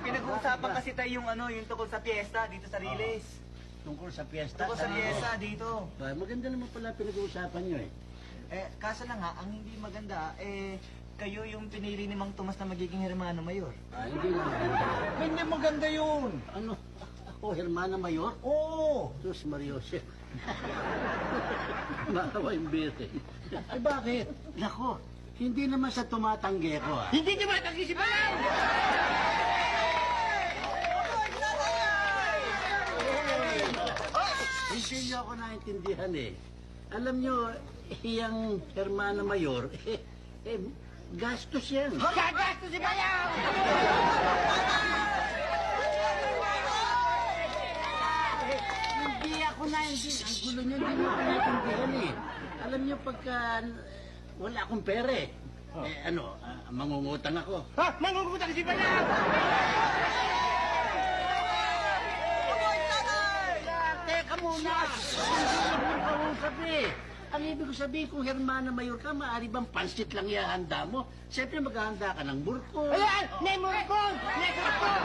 Pinag-uusapan kasi tayo yung ano, yung tungkol sa piyesta dito sa Riles. Tungkol sa piyesta. Tungkol sa piyesta dito. Maganda naman pala pinag-uusapan nyo eh. Kaso lang ha, ang hindi maganda, kayo yung pinili ni Mang Tomas na magiging Hermano Mayor. Hindi na maganda. Hindi maganda yun. Ano? Ako, Hermana Mayor? Oo. Sus, Mariosep. Maawa yung bitin. Bakit? Nako, hindi naman sa tumatanggi ko ah. Hindi niyo matanggi si Bayaw! Hindi niyo ako naintindihan eh. Alam niyo, iyang Hermana Mayor, gastos yan. Gagasto si Bayaw! Hindi ako naintindihan. Ang gulo niyo, hindi mo ako naintindihan eh. Alam niyo, pagka wala akong pera eh. Mangungutang ako. Ha? Mangungutang si Bayaw! Teka muna! Hindi mo kausap eh. Ang ibig ko sabihin, kung Hermana Mayor ka, maaari bang pansit lang ihahanda mo? Siyempre maghahanda ka ng burko. Ayan! May murkon! May murkon!